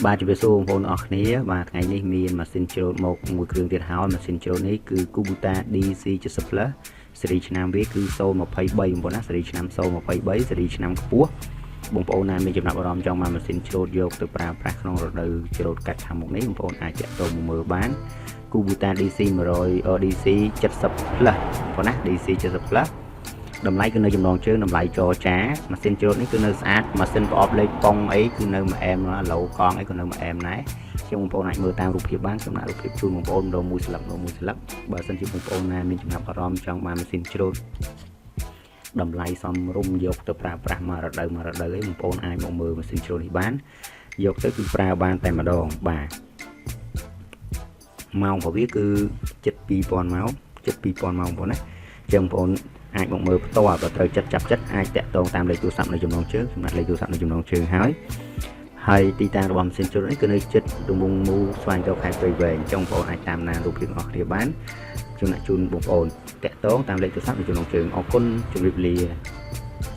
បាទជំរាបសួរបងប្អូនអរគ្នាបាទថ្ងៃនេះមានម៉ាស៊ីនច្រូតមកមួយគ្រឿងទៀតហើយម៉ាស៊ីនច្រូតនេះគឺ Kubota DC 70 Plus ស៊េរីឆ្នាំវាគឺ023បងប្អូនណាស៊េរីឆ្នាំ023ស៊េរីឆ្នាំខ្ពស់បងប្អូនណាមានចំណាប់អារម្មណ៍ចង់បានម៉ាស៊ីនច្រូតយកទៅប្រើប្រាស់ក្នុងរដូវច្រូតកាត់ខាងមុខនេះបងប្អូនអាចតាក់ទងមកមើលបាន Kubota DC 100 DC 70 Plus បងប្អូនណា DC 70 Plus តម្លៃគឺនៅចំណងជើងតម្លៃចរចាម៉ាស៊ីនច្រូតនេះគឺនៅស្អាតម៉ាស៊ីនប្រអប់លេខប៉ុងអីគឺនៅមួយអែមឡូកង់អីក៏នៅមួយអែមដែរខ្ញុំបងប្អូនអាចមើលតាមរូបភាពបានខ្ញុំដាក់រូបភាពជូនបងប្អូនម្ដងមួយស្លឹកបើសិនជាបងប្អូនណាមានចំណាប់អារម្មណ៍ចង់បានម៉ាស៊ីនច្រូតតម្លៃសមរម្យយកទៅប្រើប្រាស់មួយរដូវអីបងប្អូនអាចមកមើលម៉ាស៊ីនច្រូតនេះបានយកទៅគឺប្រើបានតែម្ដងបាទម៉ោងរបស់វាគឺជិត 2000 ម៉ោងបងប្អូនណាចឹងបងប្អូនអាចមកមើលផ្ទាល់បើត្រូវចិត្តចាប់ចិត្តអាចតាក់ទងតាមលេខទូរស័ព្ទនៅចំណងជើងសម្រាប់លេខទូរស័ព្ទនៅចំណងជើងហើយទីតាំងរបស់ម៉ាស៊ីនច្រូតនេះគឺនៅជិតរង្វង់មូលស្វែងរកខេត្តព្រៃវែងចឹងបងប្អូនអាចតាមដានរូបភាពរបស់គ្នាបានជូនបងប្អូនតាក់ទងតាមលេខទូរស័ព្ទនៅចំណងជើងអរគុណជម្រាបលា